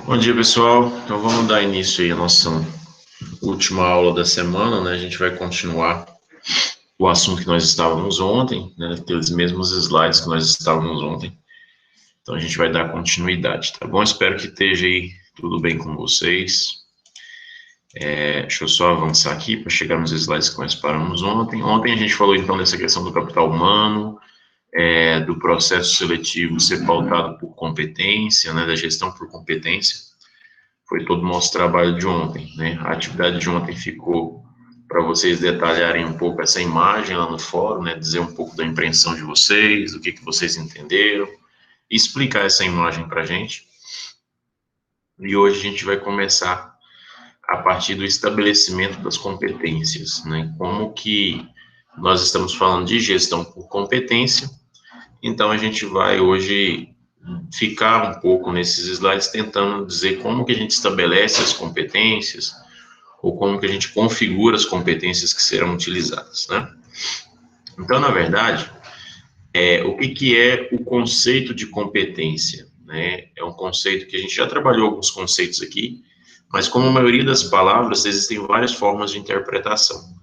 Bom dia, pessoal. Então vamos dar início aí à nossa última aula da semana, né? A gente vai continuar o assunto que nós estávamos ontem, né? Aqueles mesmos slides que nós estávamos ontem. Então a gente vai dar continuidade, tá bom? Espero que esteja aí tudo bem com vocês. Deixa eu só avançar aqui para chegar nos slides que nós paramos ontem. Ontem a gente falou então dessa questão do capital humano, do processo seletivo ser pautado por competência, né? Da gestão por competência. Foi todo o nosso trabalho de ontem, né? A atividade de ontem ficou para vocês detalharem um pouco essa imagem lá no fórum, né? Dizer um pouco da impressão de vocês, o que vocês entenderam, e explicar essa imagem para a gente. E hoje a gente vai começar a partir do estabelecimento das competências, né? Como que nós estamos falando de gestão por competência, então a gente vai hoje ficar um pouco nesses slides tentando dizer como que a gente estabelece as competências ou como que a gente configura as competências que serão utilizadas, né? Então, na verdade, o que é o conceito de competência, né? É um conceito que a gente já trabalhou alguns conceitos aqui, mas como a maioria das palavras, existem várias formas de interpretação.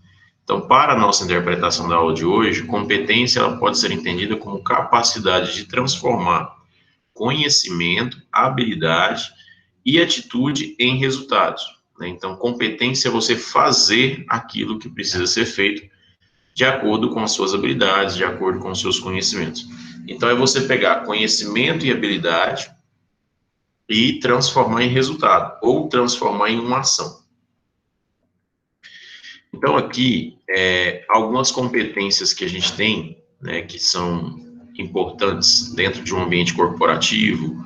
Então, para a nossa interpretação da aula de hoje, competência ela pode ser entendida como capacidade de transformar conhecimento, habilidade e atitude em resultados, né? Então, competência é você fazer aquilo que precisa ser feito de acordo com as suas habilidades, de acordo com os seus conhecimentos. Então, é você pegar conhecimento e habilidade e transformar em resultado, ou transformar em uma ação. Então, aqui, algumas competências que a gente tem, né, que são importantes dentro de um ambiente corporativo,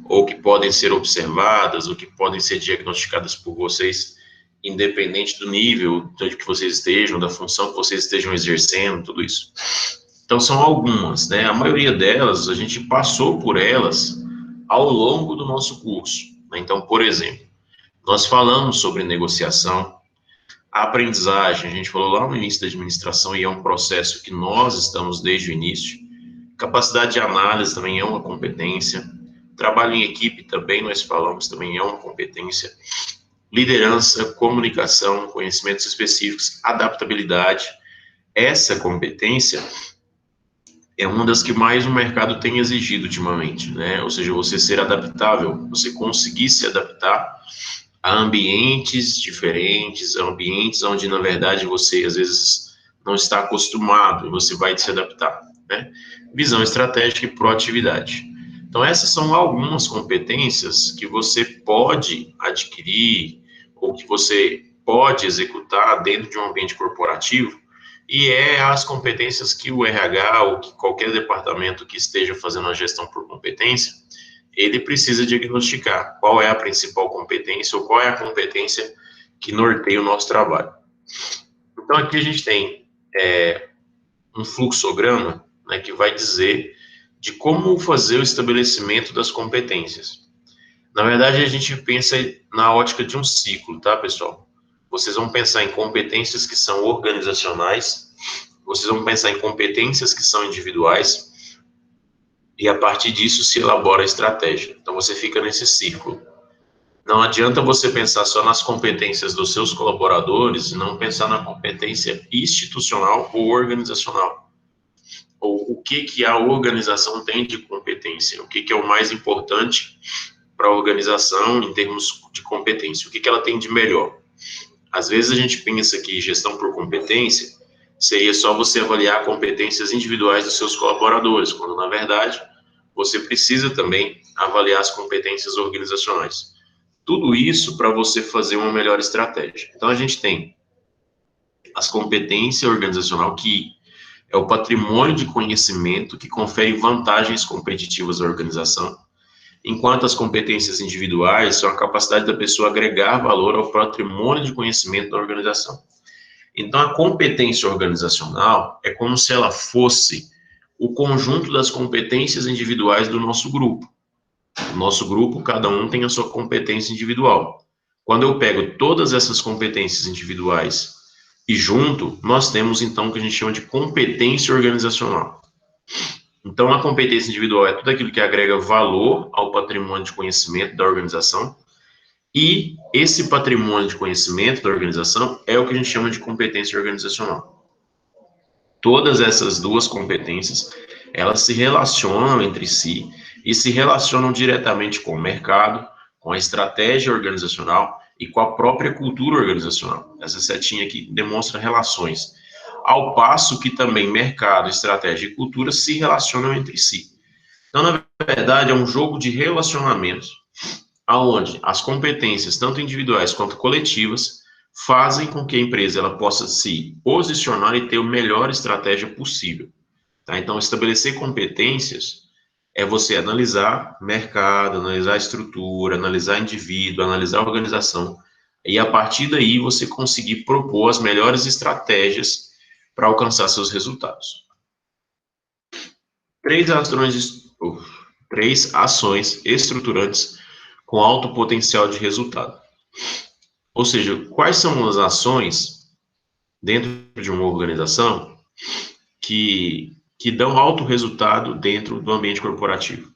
ou que podem ser observadas, ou que podem ser diagnosticadas por vocês, independente do nível de que vocês estejam, da função que vocês estejam exercendo, tudo isso. Então, são algumas, né? A maioria delas, a gente passou por elas ao longo do nosso curso, né? Então, por exemplo, nós falamos sobre negociação, a aprendizagem, a gente falou lá no início da administração, e é um processo que nós estamos desde o início. Capacidade de análise também é uma competência. Trabalho em equipe também, nós falamos, também é uma competência. Liderança, comunicação, conhecimentos específicos, adaptabilidade. Essa competência é uma das que mais o mercado tem exigido ultimamente, né? Ou seja, você ser adaptável, você conseguir se adaptar a ambientes diferentes, a ambientes onde, na verdade, você, às vezes, não está acostumado, e você vai se adaptar, né? Visão estratégica e proatividade. Então, essas são algumas competências que você pode adquirir ou que você pode executar dentro de um ambiente corporativo, e as competências que o RH ou que qualquer departamento que esteja fazendo a gestão por competência, ele precisa diagnosticar qual é a principal competência ou qual é a competência que norteia o nosso trabalho. Então, aqui a gente tem um fluxograma, né, que vai dizer de como fazer o estabelecimento das competências. Na verdade, a gente pensa na ótica de um ciclo, tá, pessoal? Vocês vão pensar em competências que são organizacionais, vocês vão pensar em competências que são individuais, e a partir disso se elabora a estratégia. Então, você fica nesse círculo. Não adianta você pensar só nas competências dos seus colaboradores e não pensar na competência institucional ou organizacional. Ou o que a organização tem de competência, o que é o mais importante para a organização em termos de competência, o que ela tem de melhor. Às vezes a gente pensa que gestão por competência seria só você avaliar competências individuais dos seus colaboradores, quando na verdade você precisa também avaliar as competências organizacionais. Tudo isso para você fazer uma melhor estratégia. Então a gente tem as competências organizacional, que é o patrimônio de conhecimento que confere vantagens competitivas à organização, enquanto as competências individuais são a capacidade da pessoa agregar valor ao patrimônio de conhecimento da organização. Então, a competência organizacional é como se ela fosse o conjunto das competências individuais do nosso grupo. O nosso grupo, cada um tem a sua competência individual. Quando eu pego todas essas competências individuais e junto, nós temos, então, o que a gente chama de competência organizacional. Então, a competência individual é tudo aquilo que agrega valor ao patrimônio de conhecimento da organização, e esse patrimônio de conhecimento da organização é o que a gente chama de competência organizacional. Todas essas duas competências, elas se relacionam entre si e se relacionam diretamente com o mercado, com a estratégia organizacional e com a própria cultura organizacional. Essa setinha aqui demonstra relações, ao passo que também mercado, estratégia e cultura se relacionam entre si. Então, na verdade, é um jogo de relacionamentos, aonde as competências, tanto individuais quanto coletivas, fazem com que a empresa ela possa se posicionar e ter a melhor estratégia possível. Tá? Então, estabelecer competências é você analisar mercado, analisar estrutura, analisar indivíduo, analisar organização, e a partir daí você conseguir propor as melhores estratégias para alcançar seus resultados. Três ações estruturantes com alto potencial de resultado. Ou seja, quais são as ações dentro de uma organização que dão alto resultado dentro do ambiente corporativo?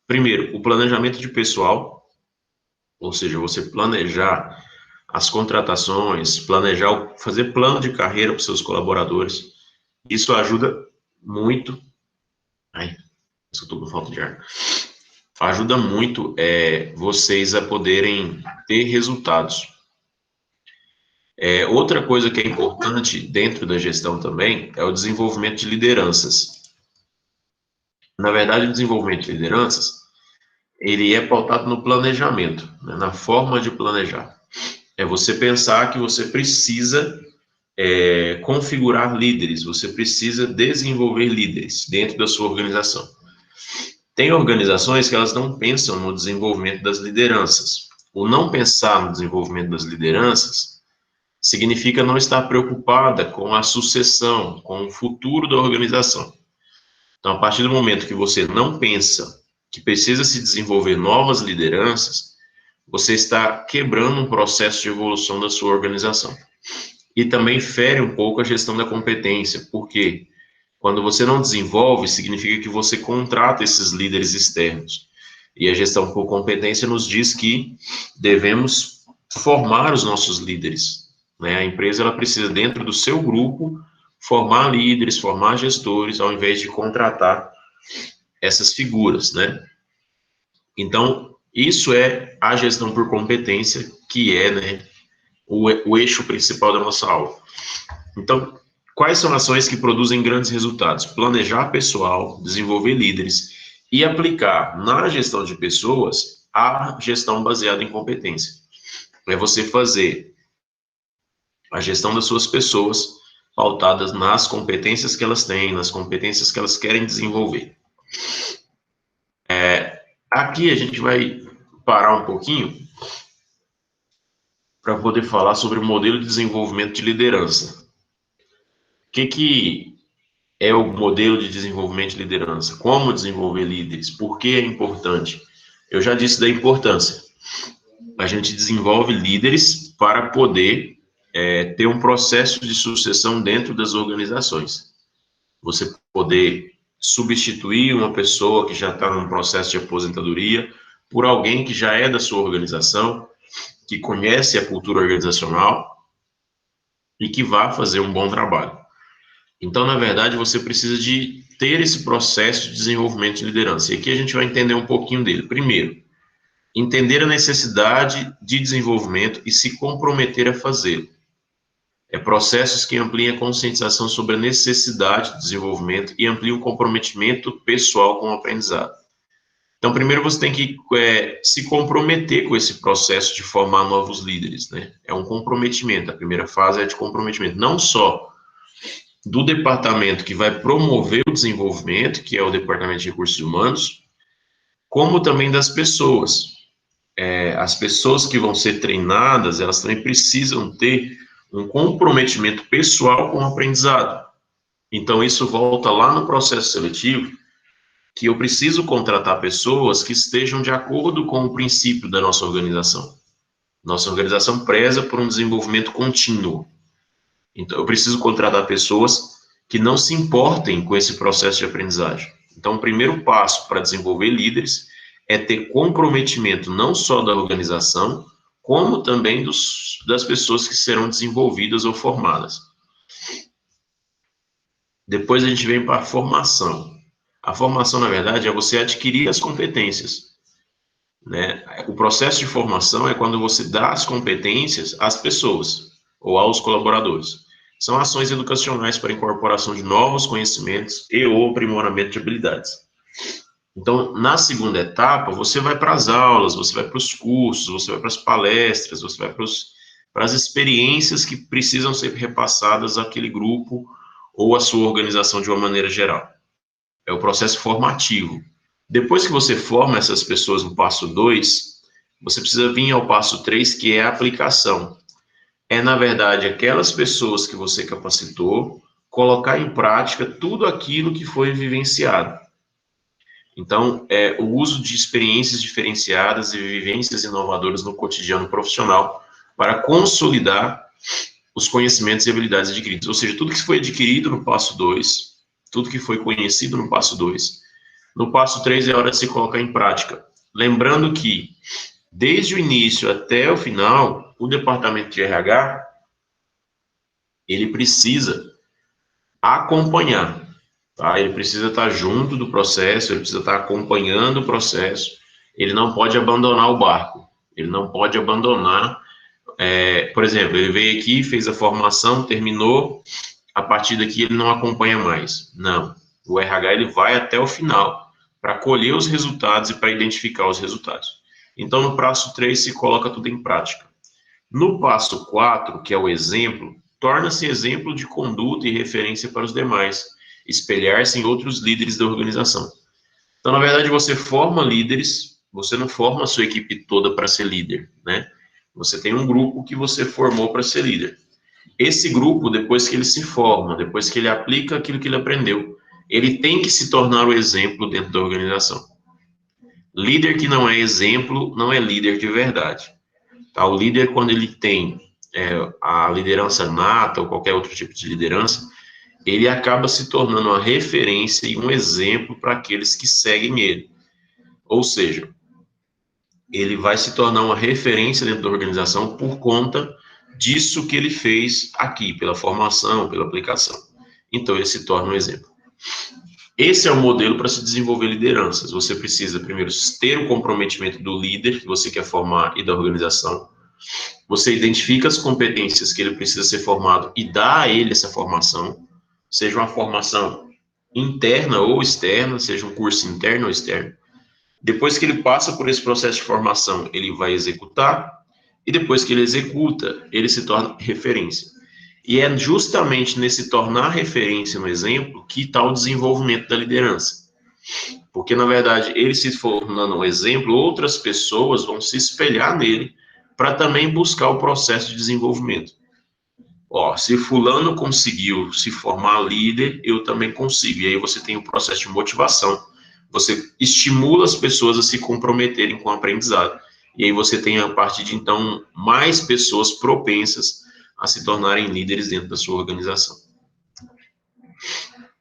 Primeiro, o planejamento de pessoal, ou seja, você planejar as contratações, fazer plano de carreira para os seus colaboradores. Isso ajuda muito. Ai, eu estou com falta de ar. Ajuda muito vocês a poderem ter resultados. Outra coisa que é importante dentro da gestão também é o desenvolvimento de lideranças. Na verdade, o desenvolvimento de lideranças, ele é pautado no planejamento, né, na forma de planejar. É você pensar que você precisa configurar líderes, você precisa desenvolver líderes dentro da sua organização. Tem organizações que elas não pensam no desenvolvimento das lideranças. O não pensar no desenvolvimento das lideranças significa não estar preocupada com a sucessão, com o futuro da organização. Então, a partir do momento que você não pensa que precisa se desenvolver novas lideranças, você está quebrando um processo de evolução da sua organização. E também fere um pouco a gestão da competência, porque quando você não desenvolve, significa que você contrata esses líderes externos. E a gestão por competência nos diz que devemos formar os nossos líderes, né? A empresa ela precisa, dentro do seu grupo, formar líderes, formar gestores, ao invés de contratar essas figuras, né? Então, isso é a gestão por competência, que é, né, o eixo principal da nossa aula. Então, quais são ações que produzem grandes resultados? Planejar pessoal, desenvolver líderes e aplicar na gestão de pessoas a gestão baseada em competência. É você fazer a gestão das suas pessoas pautadas nas competências que elas têm, nas competências que elas querem desenvolver. Aqui a gente vai parar um pouquinho para poder falar sobre o modelo de desenvolvimento de liderança. O que é o modelo de desenvolvimento de liderança? Como desenvolver líderes? Por que é importante? Eu já disse da importância. A gente desenvolve líderes para poder ter um processo de sucessão dentro das organizações. Você poder substituir uma pessoa que já está num processo de aposentadoria por alguém que já é da sua organização, que conhece a cultura organizacional e que vai fazer um bom trabalho. Então, na verdade, você precisa de ter esse processo de desenvolvimento de liderança. E aqui a gente vai entender um pouquinho dele. Primeiro, entender a necessidade de desenvolvimento e se comprometer a fazê-lo. Processos que ampliem a conscientização sobre a necessidade de desenvolvimento e ampliem o comprometimento pessoal com o aprendizado. Então, primeiro você tem que se comprometer com esse processo de formar novos líderes, né? É um comprometimento. A primeira fase é de comprometimento, não só do departamento que vai promover o desenvolvimento, que é o Departamento de Recursos Humanos, como também das pessoas. As pessoas que vão ser treinadas, elas também precisam ter um comprometimento pessoal com o aprendizado. Então, isso volta lá no processo seletivo, que eu preciso contratar pessoas que estejam de acordo com o princípio da nossa organização. Nossa organização preza por um desenvolvimento contínuo. Então, eu preciso contratar pessoas que não se importem com esse processo de aprendizagem. Então, o primeiro passo para desenvolver líderes é ter comprometimento não só da organização, como também das pessoas que serão desenvolvidas ou formadas. Depois a gente vem para a formação. A formação, na verdade, é você adquirir as competências, né? O processo de formação é quando você dá as competências às pessoas ou aos colaboradores. São ações educacionais para a incorporação de novos conhecimentos e ou aprimoramento de habilidades. Então, na segunda etapa, você vai para as aulas, você vai para os cursos, você vai para as palestras, você vai para as experiências que precisam ser repassadas àquele grupo ou à sua organização de uma maneira geral. É o processo formativo. Depois que você forma essas pessoas no passo 2, você precisa vir ao passo 3, que é a aplicação. É, na verdade, aquelas pessoas que você capacitou, colocar em prática tudo aquilo que foi vivenciado. Então, o uso de experiências diferenciadas e vivências inovadoras no cotidiano profissional para consolidar os conhecimentos e habilidades adquiridos. Ou seja, tudo que foi adquirido no passo 2, tudo que foi conhecido no passo 2, no passo 3 é hora de se colocar em prática. Lembrando que, desde o início até o final, o departamento de RH, ele precisa acompanhar. Tá? Ele precisa estar junto do processo, ele precisa estar acompanhando o processo, ele não pode abandonar o barco, ele não pode abandonar, por exemplo, ele veio aqui, fez a formação, terminou, a partir daqui ele não acompanha mais. Não, o RH ele vai até o final para colher os resultados e para identificar os resultados. Então, no passo 3 se coloca tudo em prática. No passo 4, que é o exemplo, torna-se exemplo de conduta e referência para os demais, espelhar-se em outros líderes da organização. Então, na verdade, você forma líderes, você não forma a sua equipe toda para ser líder, né? Você tem um grupo que você formou para ser líder. Esse grupo, depois que ele se forma, depois que ele aplica aquilo que ele aprendeu, ele tem que se tornar o exemplo dentro da organização. Líder que não é exemplo, não é líder de verdade. Tá? O líder, quando ele tem a liderança nata ou qualquer outro tipo de liderança, ele acaba se tornando uma referência e um exemplo para aqueles que seguem ele. Ou seja, ele vai se tornar uma referência dentro da organização por conta disso que ele fez aqui, pela formação, pela aplicação. Então, ele se torna um exemplo. Esse é o modelo para se desenvolver lideranças. Você precisa, primeiro, ter o comprometimento do líder que você quer formar e da organização. Você identifica as competências que ele precisa ser formado e dá a ele essa formação, seja uma formação interna ou externa, seja um curso interno ou externo. Depois que ele passa por esse processo de formação, ele vai executar, e depois que ele executa, ele se torna referência. E é justamente nesse tornar referência no exemplo que está o desenvolvimento da liderança. Porque, na verdade, ele se tornando um exemplo, outras pessoas vão se espelhar nele para também buscar o processo de desenvolvimento. Ó, se fulano conseguiu se formar líder, eu também consigo. E aí você tem o processo de motivação. Você estimula as pessoas a se comprometerem com o aprendizado. E aí você tem, a partir de então, mais pessoas propensas a se tornarem líderes dentro da sua organização.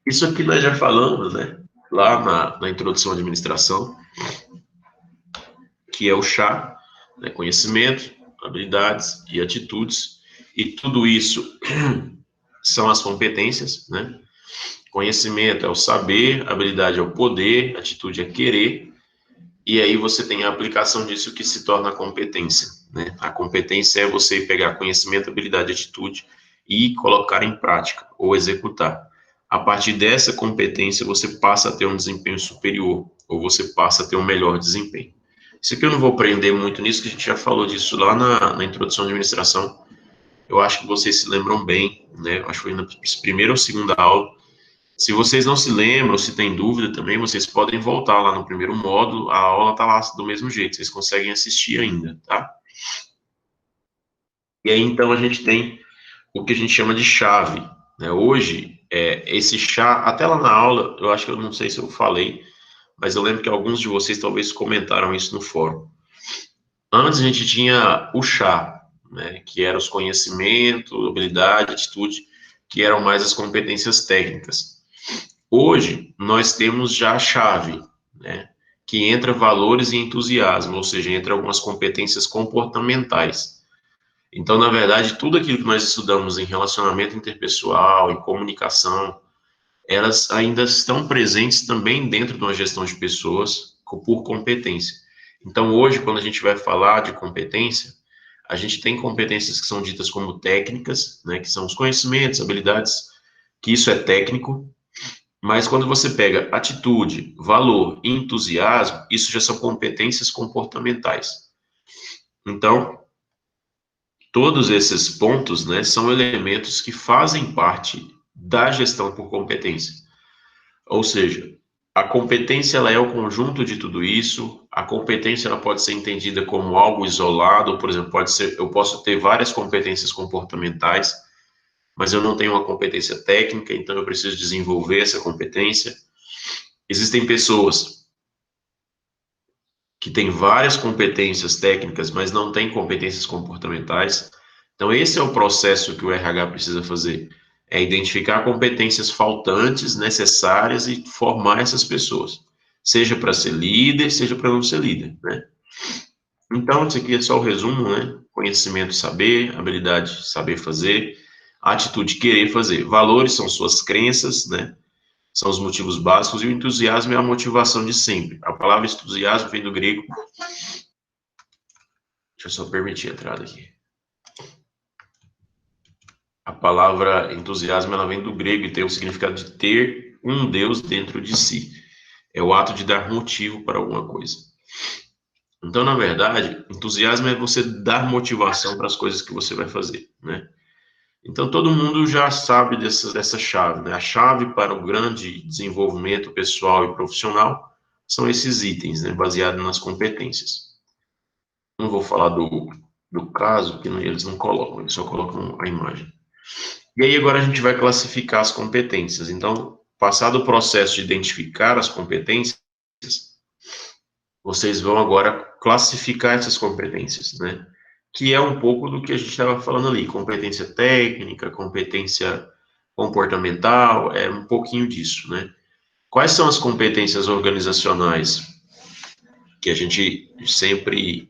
Isso aqui nós já falamos, né? Lá na introdução à administração, que é o chá, né? Conhecimento, habilidades e atitudes. E tudo isso são as competências, né? Conhecimento é o saber, habilidade é o poder, atitude é querer, e aí você tem a aplicação disso que se torna a competência, né? A competência é você pegar conhecimento, habilidade, atitude e colocar em prática, ou executar. A partir dessa competência, você passa a ter um desempenho superior, ou você passa a ter um melhor desempenho. Isso aqui eu não vou prender muito nisso, que a gente já falou disso lá na introdução à administração. Eu acho que vocês se lembram bem, né? Acho que foi na primeira ou segunda aula. Se vocês não se lembram, se tem dúvida também, vocês podem voltar lá no primeiro módulo, a aula está lá do mesmo jeito, vocês conseguem assistir ainda, tá? E aí, então, a gente tem o que a gente chama de chave, né? Hoje, esse chá, até lá na aula, eu acho que eu não sei se eu falei, mas eu lembro que alguns de vocês talvez comentaram isso no fórum. Antes a gente tinha o chá, né, que era os conhecimentos, habilidade, atitude, que eram mais as competências técnicas. Hoje, nós temos já a chave, né, que entra valores e entusiasmo, ou seja, entra algumas competências comportamentais. Então, na verdade, tudo aquilo que nós estudamos em relacionamento interpessoal, em comunicação, elas ainda estão presentes também dentro de uma gestão de pessoas por competência. Então, hoje, quando a gente vai falar de competência, a gente tem competências que são ditas como técnicas, né, que são os conhecimentos, habilidades, que isso é técnico, mas quando você pega atitude, valor e entusiasmo, isso já são competências comportamentais. Então, todos esses pontos, né, são elementos que fazem parte da gestão por competência. Ou seja, a competência ela é o conjunto de tudo isso. A competência ela pode ser entendida como algo isolado, por exemplo, eu posso ter várias competências comportamentais, mas eu não tenho uma competência técnica, então eu preciso desenvolver essa competência. Existem pessoas que têm várias competências técnicas, mas não têm competências comportamentais. Então, esse é o processo que o RH precisa fazer, é identificar competências faltantes, necessárias e formar essas pessoas, seja para ser líder, seja para não ser líder, né? Então, isso aqui é só o resumo, né? Conhecimento, saber, habilidade, saber fazer, atitude, querer fazer. Valores são suas crenças, né? São os motivos básicos, e o entusiasmo é a motivação de sempre. A palavra entusiasmo vem do grego. Deixa eu só permitir a entrada aqui. A palavra entusiasmo ela vem do grego e tem o significado de ter um Deus dentro de si. É o ato de dar motivo para alguma coisa. Então, na verdade, entusiasmo é você dar motivação para as coisas que você vai fazer, né? Então, todo mundo já sabe dessa chave, né? A chave para o grande desenvolvimento pessoal e profissional são esses itens, né? Baseado nas competências. Não vou falar do caso, porque eles não colocam, eles só colocam a imagem. E aí, agora a gente vai classificar as competências. Então, passado o processo de identificar as competências, vocês vão agora classificar essas competências, né? Que é um pouco do que a gente estava falando ali, competência técnica, competência comportamental, é um pouquinho disso, né? Quais são as competências organizacionais que a gente sempre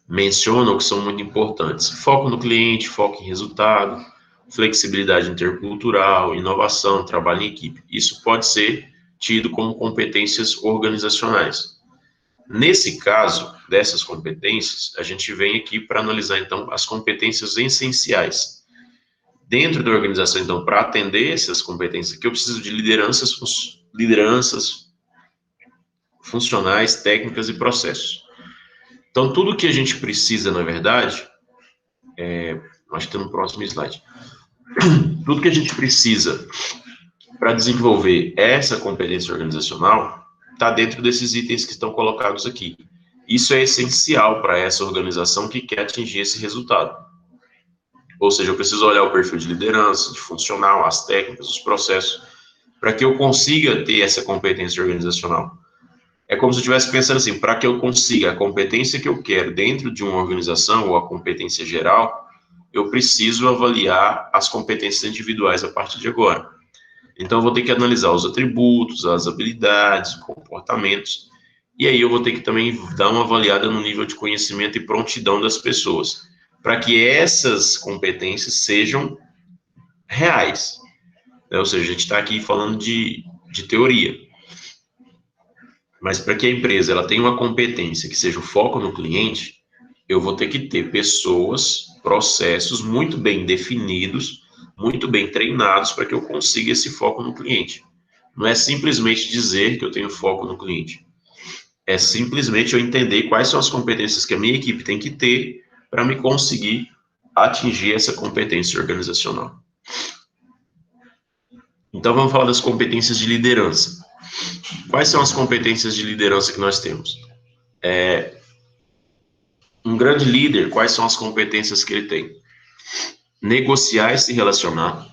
menciona que são muito importantes? Foco no cliente, foco em resultado, flexibilidade intercultural, inovação, trabalho em equipe. Isso pode ser tido como competências organizacionais. Nesse caso, dessas competências, a gente vem aqui para analisar, então, as competências essenciais. Dentro da organização, então, para atender essas competências aqui, eu preciso de lideranças funcionais, técnicas e processos. Então, tudo que a gente precisa, na verdade, acho que tem no próximo slide, tudo que a gente precisa para desenvolver essa competência organizacional está dentro desses itens que estão colocados aqui. Isso é essencial para essa organização que quer atingir esse resultado. Ou seja, eu preciso olhar o perfil de liderança, de funcional, as técnicas, os processos, para que eu consiga ter essa competência organizacional. É como se eu estivesse pensando assim, para que eu consiga a competência que eu quero dentro de uma organização, ou a competência geral, eu preciso avaliar as competências individuais a partir de agora. Então, eu vou ter que analisar os atributos, as habilidades, comportamentos, e aí eu vou ter que também dar uma avaliada no nível de conhecimento e prontidão das pessoas, para que essas competências sejam reais. Ou seja, a gente está aqui falando de teoria, mas para que a empresa ela tenha uma competência que seja o foco no cliente, eu vou ter que ter pessoas, processos muito bem definidos, muito bem treinados para que eu consiga esse foco no cliente. Não é simplesmente dizer que eu tenho foco no cliente. É simplesmente eu entender quais são as competências que a minha equipe tem que ter para me conseguir atingir essa competência organizacional. Então, vamos falar das competências de liderança. Quais são as competências de liderança que nós temos? Um grande líder, quais são as competências que ele tem? Negociar e se relacionar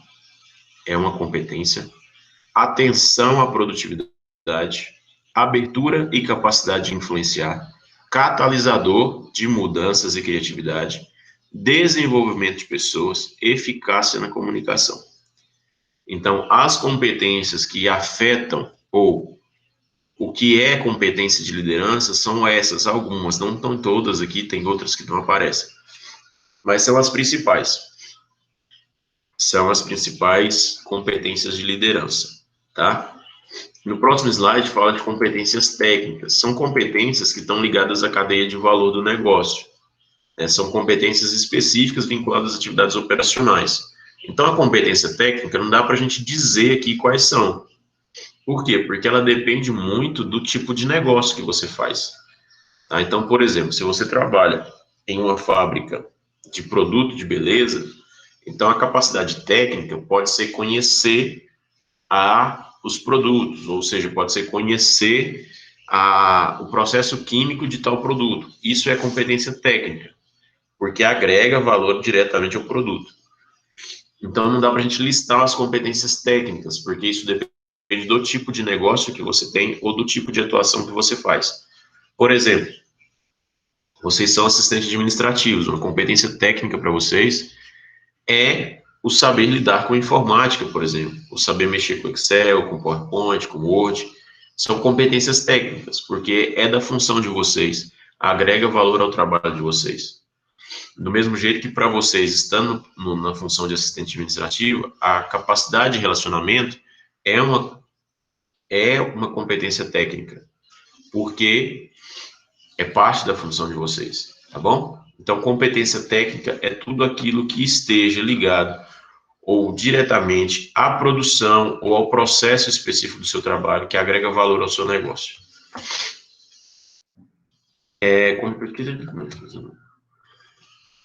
é uma competência. Atenção à produtividade, abertura e capacidade de influenciar, catalisador de mudanças e criatividade, desenvolvimento de pessoas, eficácia na comunicação. Então, as competências que afetam ou o que é competência de liderança são essas, algumas, não estão todas aqui, tem outras que não aparecem, mas são as principais. São as principais competências de liderança, tá? No próximo slide fala de competências técnicas. São competências que estão ligadas à cadeia de valor do negócio. São competências específicas vinculadas às atividades operacionais. Então, a competência técnica não dá para a gente dizer aqui quais são. Por quê? Porque ela depende muito do tipo de negócio que você faz. Tá? Então, por exemplo, se você trabalha em uma fábrica de produto de beleza, então a capacidade técnica pode ser conhecer os produtos, ou seja, pode ser conhecer o processo químico de tal produto. Isso é competência técnica, porque agrega valor diretamente ao produto. Então, não dá para a gente listar as competências técnicas, porque isso depende do tipo de negócio que você tem ou do tipo de atuação que você faz. Por exemplo, vocês são assistentes administrativos, uma competência técnica para vocês é o saber lidar com informática, por exemplo, o saber mexer com Excel, com PowerPoint, com Word, são competências técnicas, porque é da função de vocês, agrega valor ao trabalho de vocês. Do mesmo jeito que para vocês, estando na função de assistente administrativo, a capacidade de relacionamento é uma competência técnica, porque é parte da função de vocês, tá bom? Então, competência técnica é tudo aquilo que esteja ligado ou diretamente à produção ou ao processo específico do seu trabalho que agrega valor ao seu negócio.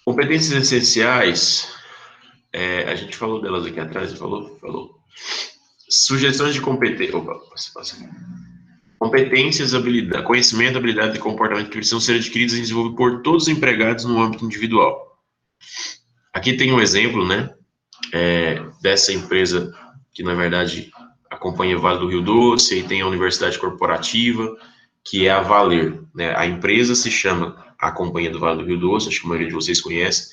Competências essenciais, a gente falou delas aqui atrás, falou. Sugestões de competência. Competências, habilidade, conhecimento, habilidade e comportamento que precisam ser adquiridos e desenvolvidos por todos os empregados no âmbito individual. Aqui tem um exemplo, né, dessa empresa que, na verdade, acompanha o Vale do Rio Doce, e tem a Universidade Corporativa, que é a Valer, né? A empresa se chama a Companhia do Vale do Rio Doce, acho que a maioria de vocês conhece,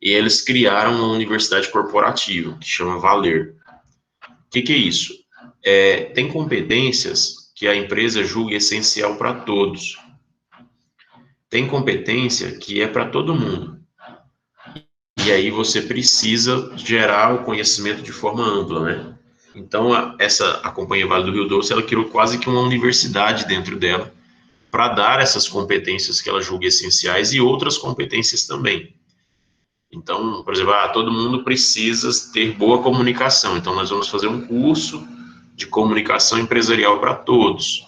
e eles criaram uma universidade corporativa, que chama Valer. O que é isso? Tem competências que a empresa julga essencial para todos. Tem competência que é para todo mundo. E aí você precisa gerar o conhecimento de forma ampla, né? Então, a Companhia Vale do Rio Doce, ela criou quase que uma universidade dentro dela para dar essas competências que ela julga essenciais e outras competências também. Então, por exemplo, todo mundo precisa ter boa comunicação. Então, nós vamos fazer um curso de comunicação empresarial para todos.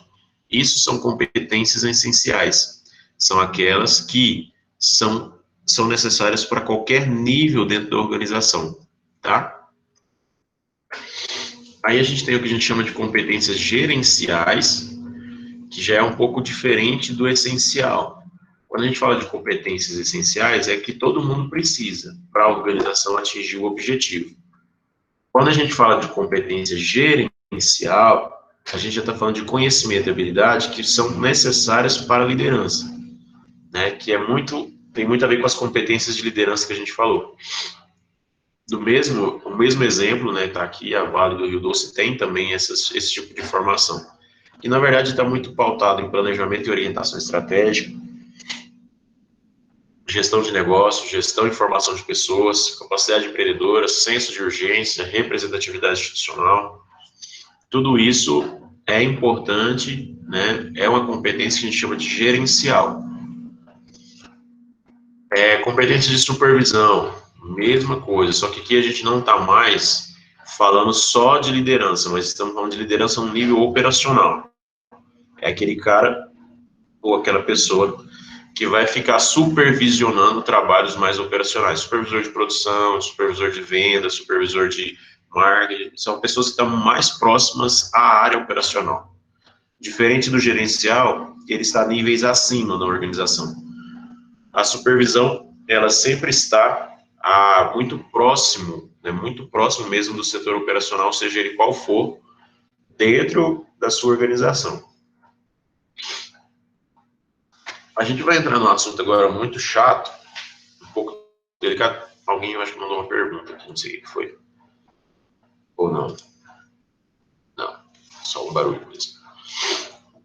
Isso são competências essenciais. São aquelas que são necessárias para qualquer nível dentro da organização, tá? Aí a gente tem o que a gente chama de competências gerenciais, que já é um pouco diferente do essencial. Quando a gente fala de competências essenciais, é que todo mundo precisa para a organização atingir o objetivo. Quando a gente fala de competência gerencial, a gente já está falando de conhecimento e habilidade que são necessárias para a liderança, né? Que tem muito a ver com as competências de liderança que a gente falou. O mesmo exemplo, né, está aqui, a Vale do Rio Doce tem também esse tipo de formação. E, na verdade, está muito pautado em planejamento e orientação estratégica, gestão de negócios, gestão e formação de pessoas, capacidade empreendedora, senso de urgência, representatividade institucional. Tudo isso é importante, né? É uma competência que a gente chama de gerencial. Competência de supervisão, mesma coisa, só que aqui a gente não está mais falando só de liderança, mas estamos falando de liderança no nível operacional. É aquele cara ou aquela pessoa que vai ficar supervisionando trabalhos mais operacionais. Supervisor de produção, supervisor de venda, supervisor de marketing, são pessoas que estão mais próximas à área operacional. Diferente do gerencial, ele está níveis acima da organização. A supervisão, ela sempre está muito próximo, né, muito próximo mesmo do setor operacional, seja ele qual for, dentro da sua organização. A gente vai entrar num assunto agora muito chato, um pouco delicado. Alguém, eu acho que mandou uma pergunta aqui, não sei o que foi. Ou não? Não, só um barulho mesmo.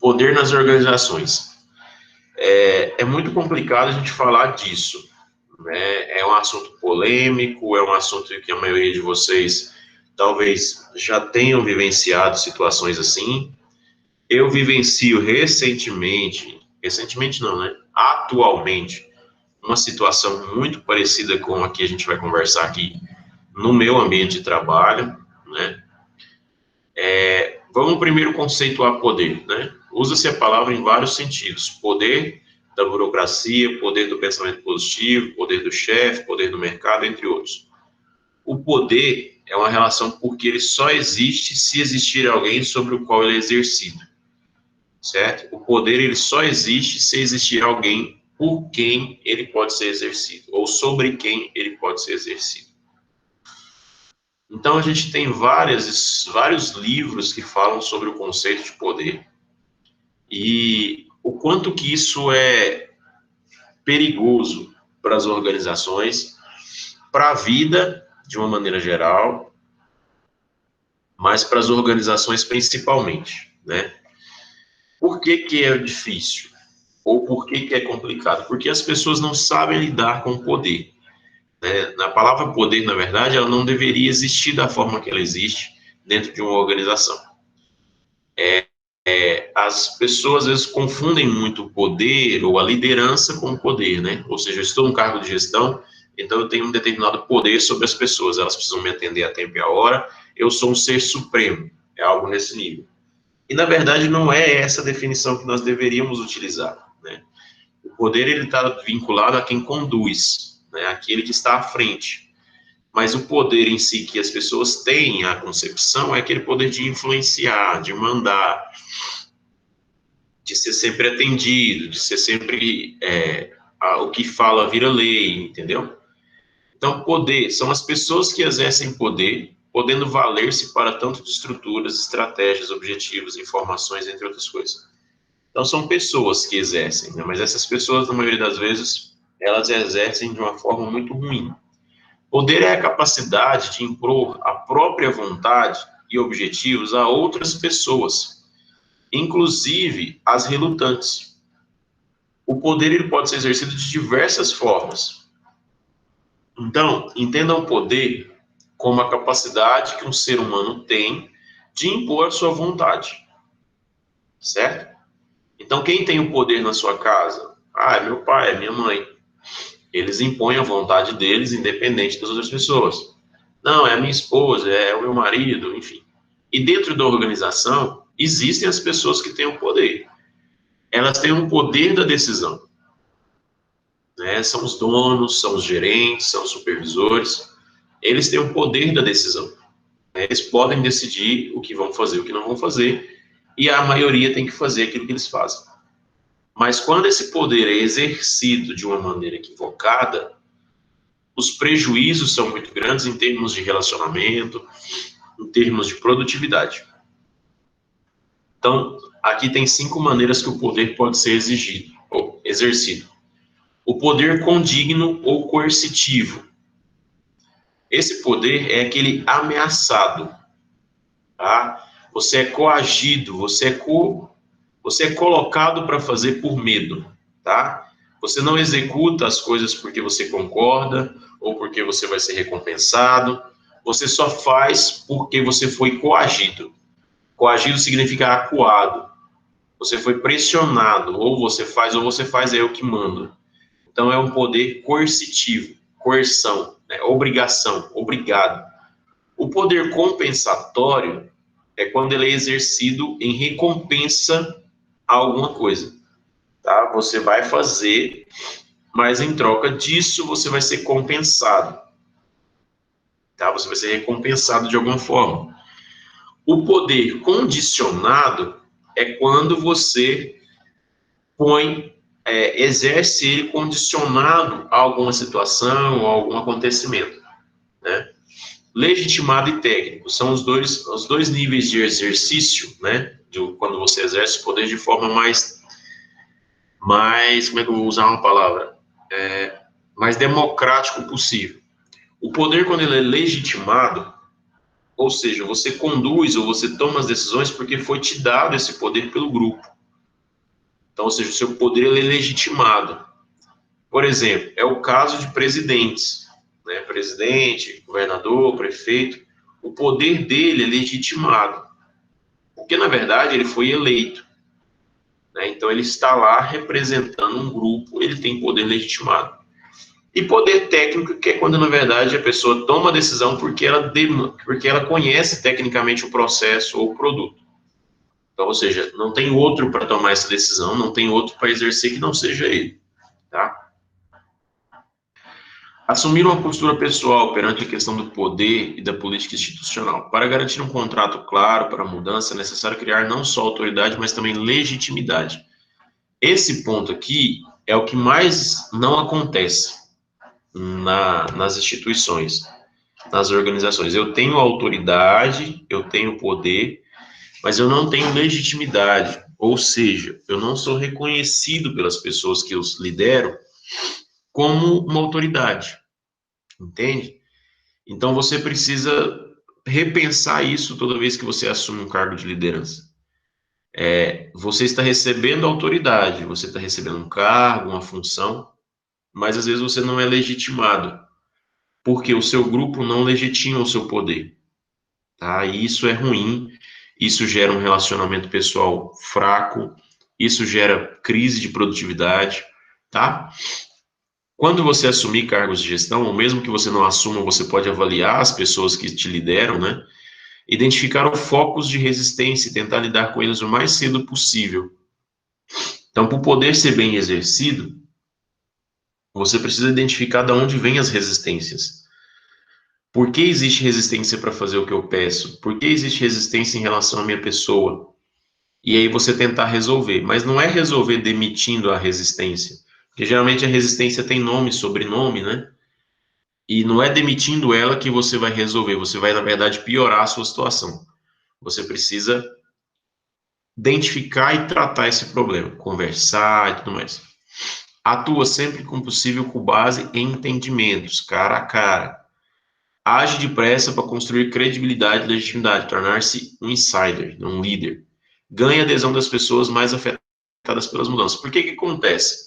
Poder nas organizações. É muito complicado a gente falar disso, né? É um assunto polêmico, é um assunto que a maioria de vocês talvez já tenham vivenciado situações assim. Eu vivencio recentemente não, né? Atualmente, uma situação muito parecida com a que a gente vai conversar aqui no meu ambiente de trabalho, né? Vamos primeiro conceituar poder, né? Usa-se a palavra em vários sentidos. Poder da burocracia, poder do pensamento positivo, poder do chefe, poder do mercado, entre outros. O poder é uma relação porque ele só existe se existir alguém sobre o qual ele é exercido, certo? O poder ele só existe se existir alguém por quem ele pode ser exercido, ou sobre quem ele pode ser exercido. Então, a gente tem vários livros que falam sobre o conceito de poder e o quanto que isso é perigoso para as organizações, para a vida, de uma maneira geral, mas para as organizações principalmente, né? Por que que é difícil? Ou por que que é complicado? Porque as pessoas não sabem lidar com o poder, né? Na palavra poder, na verdade, ela não deveria existir da forma que ela existe dentro de uma organização. As pessoas às vezes confundem muito o poder ou a liderança com o poder, né? Ou seja, eu estou num cargo de gestão, então eu tenho um determinado poder sobre as pessoas, elas precisam me atender a tempo e a hora, eu sou um ser supremo, é algo nesse nível. E na verdade não é essa a definição que nós deveríamos utilizar, né? O poder ele está vinculado a quem conduz, né? Aquele que está à frente. Mas o poder em si que as pessoas têm, a concepção, é aquele poder de influenciar, de mandar, de ser sempre atendido, de ser sempre o que fala vira lei, entendeu? Então, poder são as pessoas que exercem poder, podendo valer-se para tanto de estruturas, estratégias, objetivos, informações, entre outras coisas. Então, são pessoas que exercem, né? Mas essas pessoas, na maioria das vezes, elas exercem de uma forma muito ruim. Poder é a capacidade de impor a própria vontade e objetivos a outras pessoas, inclusive as relutantes. O poder ele pode ser exercido de diversas formas. Então, entenda o poder como a capacidade que um ser humano tem de impor a sua vontade, certo? Então, quem tem o poder na sua casa? Ah, é meu pai, é minha mãe. Eles impõem a vontade deles, independente das outras pessoas. Não, é a minha esposa, é o meu marido, enfim. E dentro da organização, existem as pessoas que têm o poder. Elas têm um poder da decisão, né? São os donos, são os gerentes, são os supervisores. Eles têm o poder da decisão, né? Eles podem decidir o que vão fazer, o que não vão fazer, e a maioria tem que fazer aquilo que eles fazem. Mas quando esse poder é exercido de uma maneira equivocada, os prejuízos são muito grandes em termos de relacionamento, em termos de produtividade. Então, aqui tem 5 maneiras que o poder pode ser exigido ou exercido. O poder condigno ou coercitivo. Esse poder é aquele ameaçado, tá? Você é coagido, você é colocado para fazer por medo, tá? Você não executa as coisas porque você concorda ou porque você vai ser recompensado. Você só faz porque você foi coagido. Coagido significa acuado. Você foi pressionado, ou você faz, é eu que mando. Então é um poder coercitivo, coerção, né? Obrigação, obrigado. O poder compensatório é quando ele é exercido em recompensa a alguma coisa, tá? Você vai fazer, mas em troca disso você vai ser compensado, tá? Você vai ser recompensado de alguma forma. O poder condicionado é quando você exerce ele condicionado a alguma situação, a algum acontecimento, né? Legitimado e técnico são os dois níveis de exercício, né? Quando você exerce o poder de forma como é que eu vou usar uma palavra? Mais democrático possível. O poder, quando ele é legitimado, Ou seja, você conduz ou você toma as decisões porque foi te dado esse poder pelo grupo. Então, ou seja, o seu poder ele é legitimado. Por exemplo, é o caso de presidentes, né? Presidente, governador, prefeito. O poder dele é legitimado, porque na verdade ele foi eleito, né? Então ele está lá representando um grupo, ele tem poder legitimado. E poder técnico, que é quando na verdade a pessoa toma a decisão porque ela conhece tecnicamente o processo ou o produto. Então, ou seja, não tem outro para tomar essa decisão, não tem outro para exercer que não seja ele, tá? Assumir uma postura pessoal perante a questão do poder e da política institucional. Para garantir um contrato claro para a mudança, é necessário criar não só autoridade, mas também legitimidade. Esse ponto aqui é o que mais não acontece nas instituições, nas organizações. Eu tenho autoridade, eu tenho poder, mas eu não tenho legitimidade. Ou seja, eu não sou reconhecido pelas pessoas que eu lidero como uma autoridade, entende? Então você precisa repensar isso toda vez que você assume um cargo de liderança. Você está recebendo autoridade, você está recebendo um cargo, uma função, mas às vezes você não é legitimado, porque o seu grupo não legitima o seu poder, tá? E isso é ruim, isso gera um relacionamento pessoal fraco, isso gera crise de produtividade, tá? Quando você assumir cargos de gestão, ou mesmo que você não assuma, você pode avaliar as pessoas que te lideram, né? Identificar os focos de resistência e tentar lidar com eles o mais cedo possível. Então, para o poder ser bem exercido, você precisa identificar de onde vêm as resistências. Por que existe resistência para fazer o que eu peço? Por que existe resistência em relação à minha pessoa? E aí você tentar resolver. Mas não é resolver demitindo a resistência. Porque geralmente a resistência tem nome, sobrenome, né? E não é demitindo ela que você vai resolver. Você vai, na verdade, piorar a sua situação. Você precisa identificar e tratar esse problema, conversar e tudo mais. Atua sempre com possível com base em entendimentos, cara a cara. Age depressa para construir credibilidade e legitimidade, tornar-se um insider, um líder. Ganha adesão das pessoas mais afetadas pelas mudanças. Por que que acontece?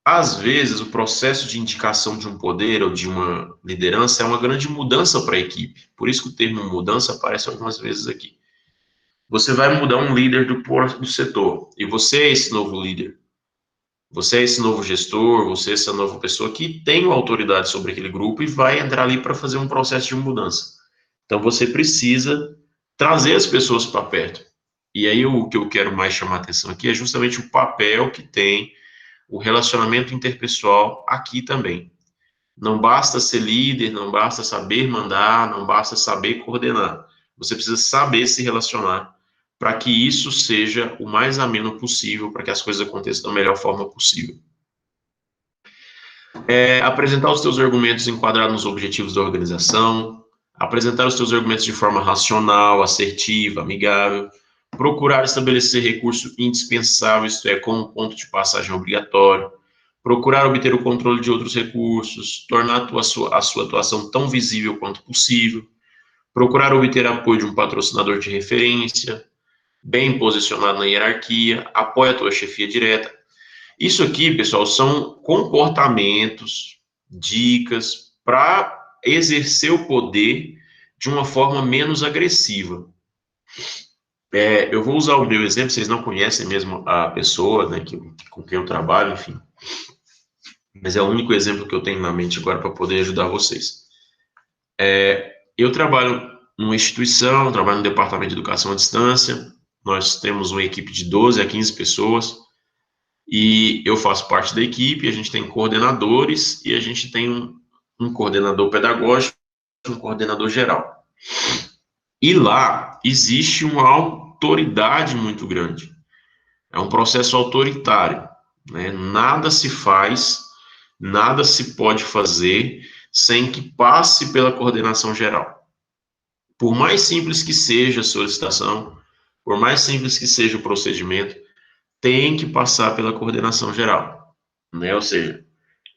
Às vezes, o processo de indicação de um poder ou de uma liderança é uma grande mudança para a equipe. Por isso que o termo mudança aparece algumas vezes aqui. Você vai mudar um líder do setor, e você é esse novo líder. Você é esse novo gestor, você é essa nova pessoa que tem autoridade sobre aquele grupo e vai entrar ali para fazer um processo de mudança. Então você precisa trazer as pessoas para perto. E aí o que eu quero mais chamar a atenção aqui é justamente o papel que tem o relacionamento interpessoal aqui também. Não basta ser líder, não basta saber mandar, não basta saber coordenar. Você precisa saber se relacionar para que isso seja o mais ameno possível, para que as coisas aconteçam da melhor forma possível. Apresentar os seus argumentos enquadrados nos objetivos da organização, apresentar os seus argumentos de forma racional, assertiva, amigável, procurar estabelecer recurso indispensável, isto é, como ponto de passagem obrigatório, procurar obter o controle de outros recursos, tornar a sua atuação tão visível quanto possível, procurar obter apoio de um patrocinador de referência, bem posicionado na hierarquia, apoia a tua chefia direta. Isso aqui, pessoal, são comportamentos, dicas para exercer o poder de uma forma menos agressiva. Eu vou usar o meu exemplo, vocês não conhecem mesmo a pessoa, né, com quem eu trabalho, enfim. Mas é o único exemplo que eu tenho na mente agora para poder ajudar vocês. Eu trabalho numa instituição, trabalho no departamento de educação à distância, nós temos uma equipe de 12 a 15 pessoas, e eu faço parte da equipe, a gente tem coordenadores, e a gente tem um coordenador pedagógico, um coordenador geral. E lá existe uma autoridade muito grande, é um processo autoritário, né? Nada se faz, nada se pode fazer sem que passe pela coordenação geral. Por mais simples que seja a solicitação, por mais simples que seja o procedimento, tem que passar pela coordenação geral, né? Ou seja,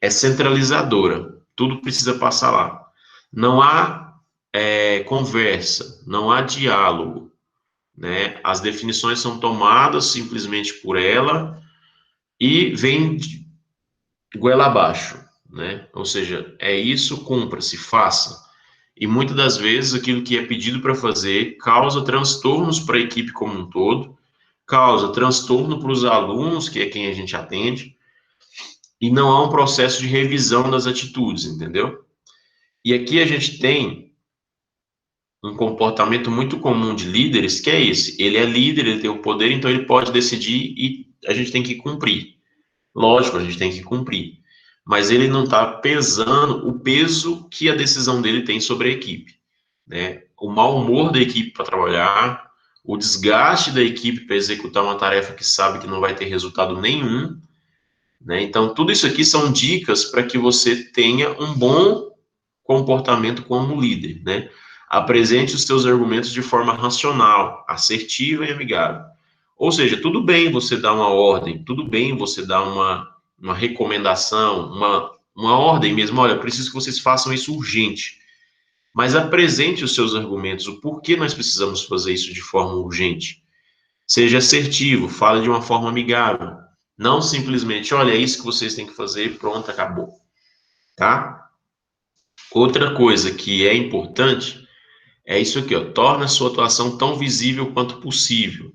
é centralizadora, tudo precisa passar lá. Não há conversa, não há diálogo, né? As definições são tomadas simplesmente por ela e vem de goela abaixo, né? Ou seja, é isso, cumpra-se, faça. E muitas das vezes aquilo que é pedido para fazer causa transtornos para a equipe como um todo, causa transtorno para os alunos, que é quem a gente atende, e não há um processo de revisão das atitudes, entendeu? E aqui a gente tem um comportamento muito comum de líderes, que é esse. Ele é líder, ele tem o poder, então ele pode decidir e a gente tem que cumprir. Lógico, a gente tem que cumprir. Mas ele não está pesando o peso que a decisão dele tem sobre a equipe, né? O mau humor da equipe para trabalhar, o desgaste da equipe para executar uma tarefa que sabe que não vai ter resultado nenhum, né? Então, tudo isso aqui são dicas para que você tenha um bom comportamento como líder, né? Apresente os seus argumentos de forma racional, assertiva e amigável. Ou seja, tudo bem você dar uma ordem, tudo bem você dar uma recomendação, uma ordem mesmo, olha, preciso que vocês façam isso urgente. Mas apresente os seus argumentos, o porquê nós precisamos fazer isso de forma urgente. Seja assertivo, fale de uma forma amigável. Não simplesmente, olha, é isso que vocês têm que fazer, pronto, acabou. Tá? Outra coisa que é importante é isso aqui, ó, torna a sua atuação tão visível quanto possível.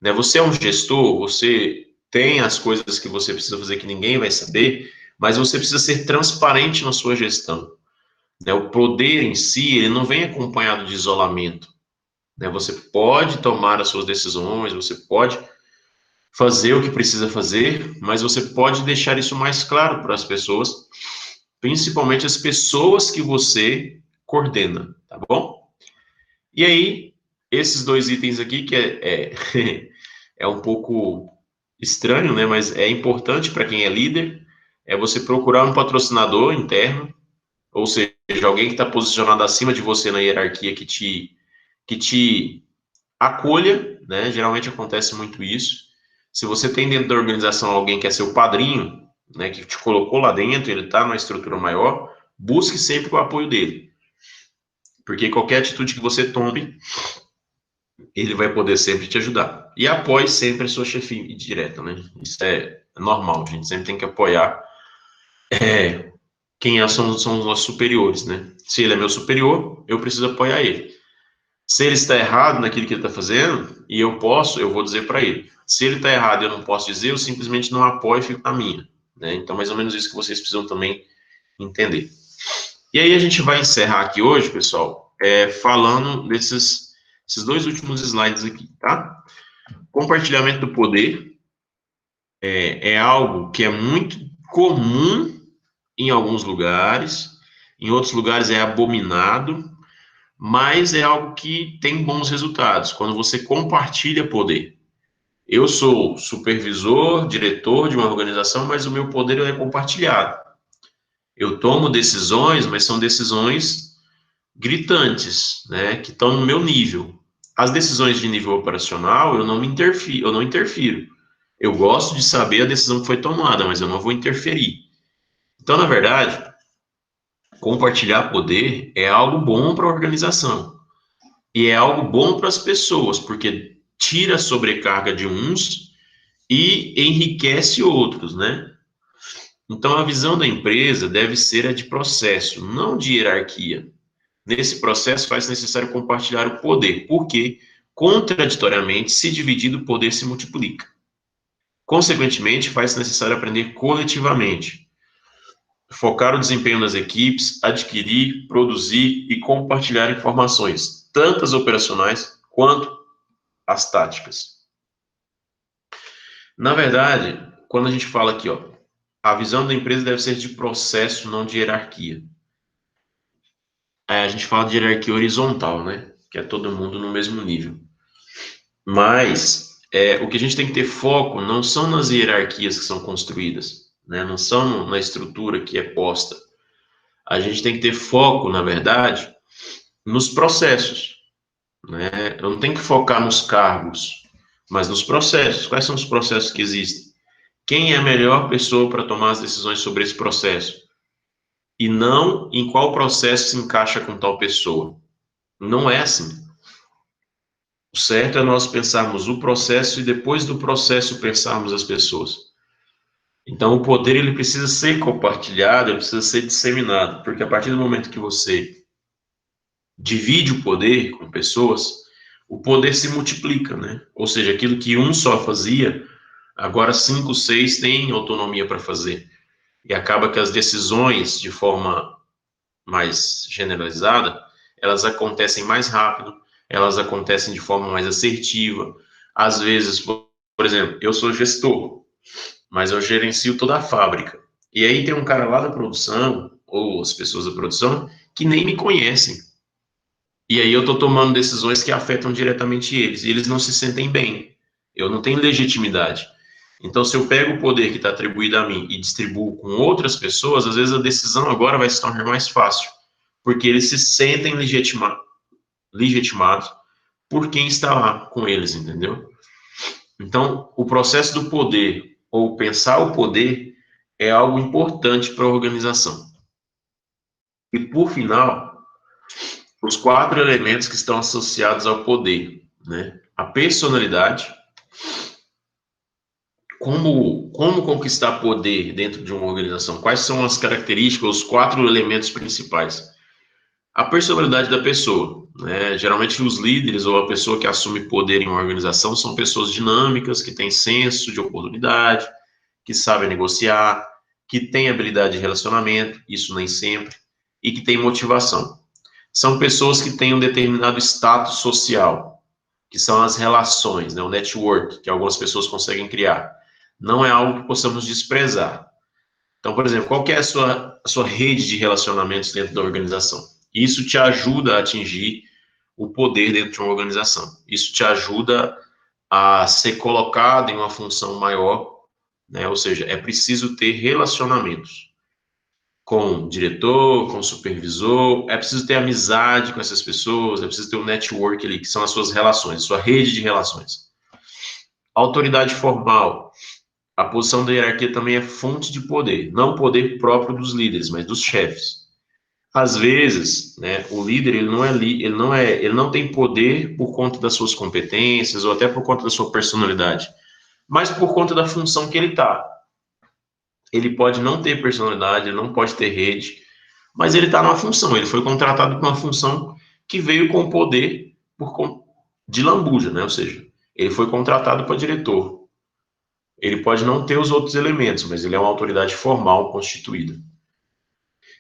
Né? Você é um gestor, você tem as coisas que você precisa fazer que ninguém vai saber, mas você precisa ser transparente na sua gestão. Né? O poder em si, ele não vem acompanhado de isolamento. Né? Você pode tomar as suas decisões, você pode fazer o que precisa fazer, mas você pode deixar isso mais claro para as pessoas, principalmente as pessoas que você coordena, tá bom? E aí, esses dois itens aqui, que é um pouco estranho, né? Mas é importante para quem é líder, é você procurar um patrocinador interno, ou seja, alguém que está posicionado acima de você na hierarquia que te acolha, né? Geralmente acontece muito isso. Se você tem dentro da organização alguém que é seu padrinho, né, que te colocou lá dentro, ele está numa estrutura maior, busque sempre o apoio dele. Porque qualquer atitude que você tome, ele vai poder sempre te ajudar. E apoie sempre a sua chefia direta, né? Isso é normal, a gente sempre tem que apoiar são os nossos superiores, né? Se ele é meu superior, eu preciso apoiar ele. Se ele está errado naquilo que ele está fazendo, e eu vou dizer para ele. Se ele está errado e eu não posso dizer, eu simplesmente não apoio e fico na minha. Né? Então, mais ou menos isso que vocês precisam também entender. E aí a gente vai encerrar aqui hoje, pessoal, falando esses dois últimos slides aqui, tá? Compartilhamento do poder é algo que é muito comum em alguns lugares, em outros lugares é abominado, mas é algo que tem bons resultados quando você compartilha poder. Eu sou supervisor, diretor de uma organização, mas o meu poder é compartilhado. Eu tomo decisões, mas são decisões gritantes, né, que estão no meu nível. As decisões de nível operacional, eu não interfiro. Eu gosto de saber a decisão que foi tomada, mas eu não vou interferir. Então, na verdade, compartilhar poder é algo bom para a organização. E é algo bom para as pessoas, porque tira a sobrecarga de uns e enriquece outros, né? Então, a visão da empresa deve ser a de processo, não de hierarquia. Nesse processo, faz necessário compartilhar o poder, porque, contraditoriamente, se dividir, o poder se multiplica. Consequentemente, faz necessário aprender coletivamente, focar o desempenho das equipes, adquirir, produzir e compartilhar informações, tanto as operacionais quanto as táticas. Na verdade, quando a gente fala aqui, ó, a visão da empresa deve ser de processo, não de hierarquia. A gente fala de hierarquia horizontal, né? Que é todo mundo no mesmo nível. Mas o que a gente tem que ter foco não são nas hierarquias que são construídas, né? Não são na estrutura que é posta. A gente tem que ter foco, na verdade, nos processos, né? Eu não tenho que focar nos cargos, mas nos processos. Quais são os processos que existem? Quem é a melhor pessoa para tomar as decisões sobre esse processo? E não em qual processo se encaixa com tal pessoa. Não é assim. O certo é nós pensarmos o processo e depois do processo pensarmos as pessoas. Então, o poder ele precisa ser compartilhado, ele precisa ser disseminado, porque a partir do momento que você divide o poder com pessoas, o poder se multiplica, né? Ou seja, aquilo que um só fazia, agora 5, 6 têm autonomia para fazer. E acaba que as decisões, de forma mais generalizada, elas acontecem mais rápido, elas acontecem de forma mais assertiva. Às vezes, por exemplo, eu sou gestor, mas eu gerencio toda a fábrica. E aí tem um cara lá da produção, ou as pessoas da produção, que nem me conhecem. E aí eu estou tomando decisões que afetam diretamente eles, e eles não se sentem bem. Eu não tenho legitimidade. Então, se eu pego o poder que está atribuído a mim e distribuo com outras pessoas, às vezes a decisão agora vai se tornar mais fácil, porque eles se sentem legitimados por quem está lá com eles, entendeu? Então, o processo do poder, ou pensar o poder, é algo importante para a organização. E, por final, os 4 elementos que estão associados ao poder, né? A personalidade, como conquistar poder dentro de uma organização? Quais são as características, os 4 elementos principais? A personalidade da pessoa, né? Geralmente os líderes ou a pessoa que assume poder em uma organização são pessoas dinâmicas, que têm senso de oportunidade, que sabem negociar, que têm habilidade de relacionamento, isso nem sempre, e que têm motivação. São pessoas que têm um determinado status social, que são as relações, né, o network, que algumas pessoas conseguem criar. Não é algo que possamos desprezar. Então, por exemplo, qual que é a sua rede de relacionamentos dentro da organização? Isso te ajuda a atingir o poder dentro de uma organização. Isso te ajuda a ser colocado em uma função maior, né? Ou seja, é preciso ter relacionamentos com o diretor, com o supervisor, é preciso ter amizade com essas pessoas, é preciso ter um network ali, que são as suas relações, sua rede de relações. Autoridade formal. A posição da hierarquia também é fonte de poder, não o poder próprio dos líderes, mas dos chefes. Às vezes, né, o líder ele não tem poder por conta das suas competências ou até por conta da sua personalidade, mas por conta da função que ele está. Ele pode não ter personalidade, ele não pode ter rede, mas ele está numa função. Ele foi contratado para uma função que veio com poder de lambuja, né? Ou seja, ele foi contratado para diretor. Ele pode não ter os outros elementos, mas ele é uma autoridade formal constituída.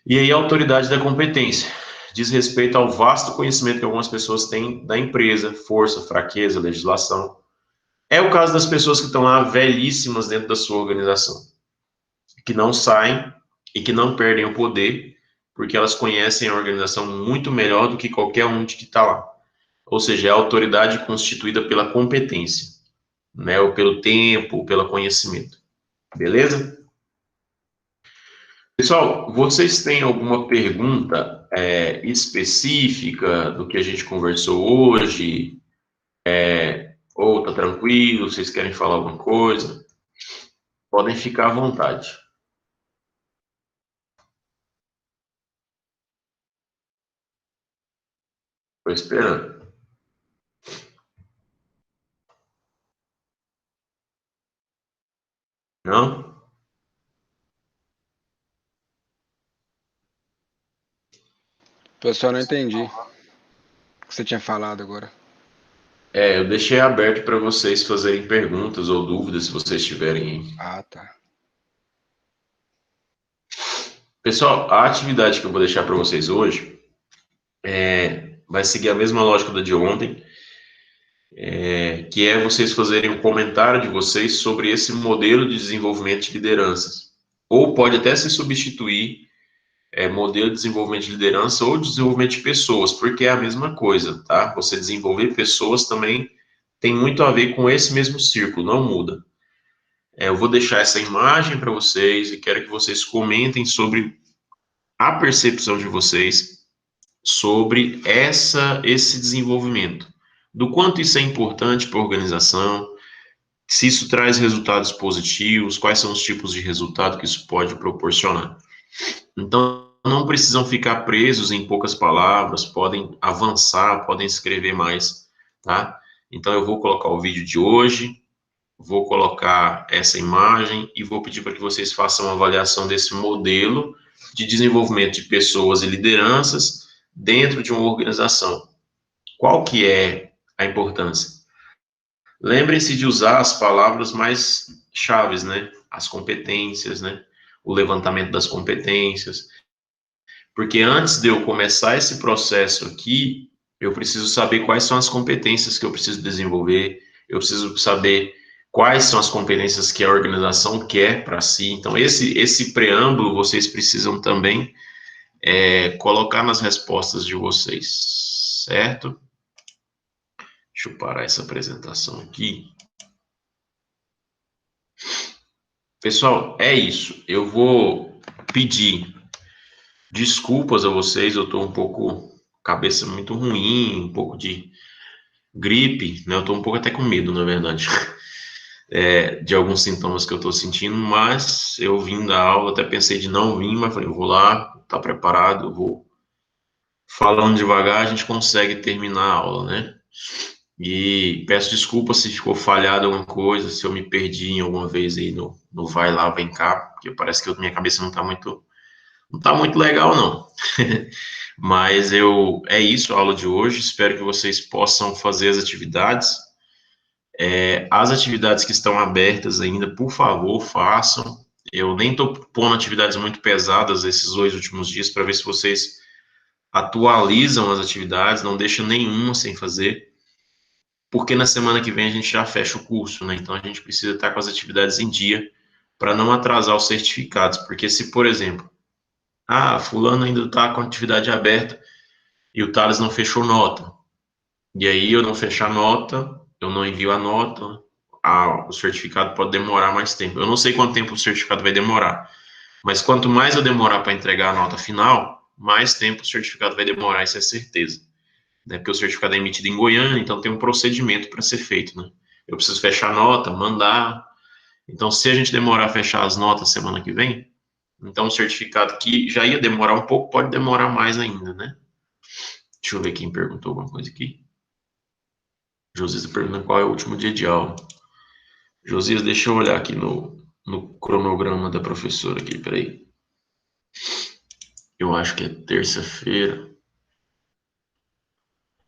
E aí a autoridade da competência diz respeito ao vasto conhecimento que algumas pessoas têm da empresa, força, fraqueza, legislação. É o caso das pessoas que estão lá velhíssimas dentro da sua organização, que não saem e que não perdem o poder, porque elas conhecem a organização muito melhor do que qualquer um de que está lá. Ou seja, é a autoridade constituída pela competência, né, ou pelo tempo, ou pelo conhecimento. Beleza? Pessoal, vocês têm alguma pergunta específica do que a gente conversou hoje? Ou tá tranquilo? Vocês querem falar alguma coisa? Podem ficar à vontade. Estou esperando. Não? Pessoal, não entendi o que você tinha falado agora. Eu deixei aberto para vocês fazerem perguntas ou dúvidas, se vocês tiverem. Ah, tá. Pessoal, a atividade que eu vou deixar para vocês hoje vai seguir a mesma lógica da de ontem, que é vocês fazerem um comentário de vocês sobre esse modelo de desenvolvimento de lideranças. Ou pode até se substituir modelo de desenvolvimento de liderança ou desenvolvimento de pessoas, porque é a mesma coisa, tá? Você desenvolver pessoas também tem muito a ver com esse mesmo círculo, não muda. Eu vou deixar essa imagem para vocês e quero que vocês comentem sobre a percepção de vocês sobre esse desenvolvimento, do quanto isso é importante para a organização, se isso traz resultados positivos, quais são os tipos de resultado que isso pode proporcionar. Então, não precisam ficar presos em poucas palavras, podem avançar, podem escrever mais, tá? Então, eu vou colocar o vídeo de hoje, vou colocar essa imagem e vou pedir para que vocês façam uma avaliação desse modelo de desenvolvimento de pessoas e lideranças dentro de uma organização. Qual que é a importância? Lembrem-se de usar as palavras mais chaves, né? As competências, né? O levantamento das competências. Porque antes de eu começar esse processo aqui, eu preciso saber quais são as competências que eu preciso desenvolver, eu preciso saber quais são as competências que a organização quer para si. Então, esse preâmbulo vocês precisam também colocar nas respostas de vocês, certo? Deixa eu parar essa apresentação aqui. Pessoal, é isso. Eu vou pedir desculpas a vocês, eu estou um pouco, cabeça muito ruim, um pouco de gripe, né? Eu estou um pouco até com medo, na verdade, de alguns sintomas que eu estou sentindo, mas eu vim da aula, até pensei de não vir, mas falei, eu vou lá, tá preparado, eu vou falando devagar, a gente consegue terminar a aula, né? E peço desculpas se ficou falhado alguma coisa, se eu me perdi em alguma vez aí no vai lá, vem cá, porque parece que minha cabeça não tá muito legal, não. Mas é isso a aula de hoje, espero que vocês possam fazer as atividades. As atividades que estão abertas ainda, por favor, façam. Eu nem estou pondo atividades muito pesadas esses 2 últimos dias, para ver se vocês atualizam as atividades, não deixam nenhuma sem fazer, porque na semana que vem a gente já fecha o curso, né? Então a gente precisa estar com as atividades em dia, para não atrasar os certificados, porque se, por exemplo, fulano ainda está com a atividade aberta e o Thales não fechou nota. E aí eu não fechar a nota, eu não envio a nota, o certificado pode demorar mais tempo. Eu não sei quanto tempo o certificado vai demorar, mas quanto mais eu demorar para entregar a nota final, mais tempo o certificado vai demorar, isso é certeza. Né? Porque o certificado é emitido em Goiânia, então tem um procedimento para ser feito, né? Eu preciso fechar a nota, mandar. Então, se a gente demorar a fechar as notas semana que vem, então o certificado que já ia demorar um pouco, pode demorar mais ainda, né? Deixa eu ver quem perguntou alguma coisa aqui. Josias perguntando qual é o último dia de aula. Josias, deixa eu olhar aqui no cronograma da professora aqui, peraí. Eu acho que é terça-feira.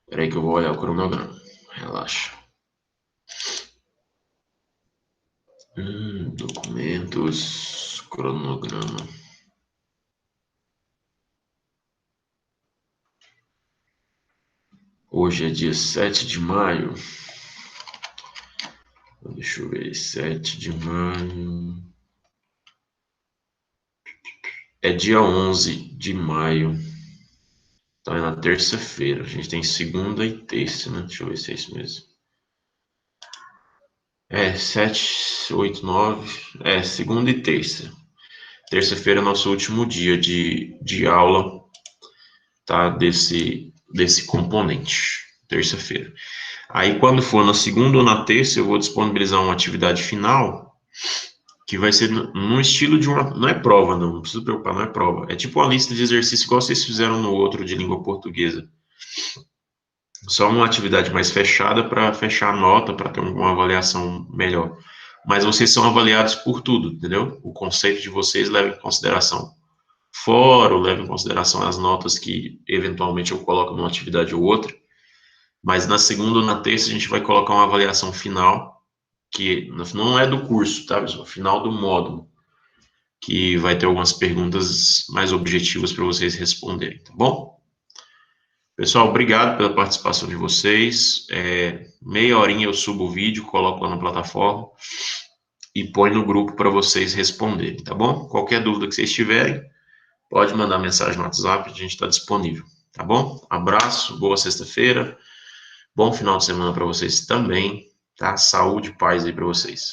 Peraí que eu vou olhar o cronograma. Relaxa. Documentos, cronograma. Hoje é dia 7 de maio. Deixa eu ver, 7 de maio. É dia 11 de maio. Então é na terça-feira. A gente tem segunda e terça, né? Deixa eu ver se é isso mesmo. 7, 8, 9. Segunda e terça. Terça-feira é nosso último dia de aula, tá? Desse componente. Terça-feira. Aí, quando for na segunda ou na terça, eu vou disponibilizar uma atividade final, que vai ser no estilo de uma... Não é prova, não precisa preocupar, não é prova. É tipo uma lista de exercícios, igual vocês fizeram no outro de língua portuguesa. Só uma atividade mais fechada para fechar a nota, para ter uma avaliação melhor. Mas vocês são avaliados por tudo, entendeu? O conceito de vocês leva em consideração fórum, leva em consideração as notas que eventualmente eu coloco numa atividade ou outra. Mas na segunda ou na terça a gente vai colocar uma avaliação final, que não é do curso, tá, pessoal? Final do módulo, que vai ter algumas perguntas mais objetivas para vocês responderem, tá bom? Pessoal, obrigado pela participação de vocês. Meia horinha eu subo o vídeo, coloco lá na plataforma e põe no grupo para vocês responderem, tá bom? Qualquer dúvida que vocês tiverem, pode mandar mensagem no WhatsApp, a gente está disponível, tá bom? Abraço, boa sexta-feira, bom final de semana para vocês também, tá? Saúde e paz aí para vocês.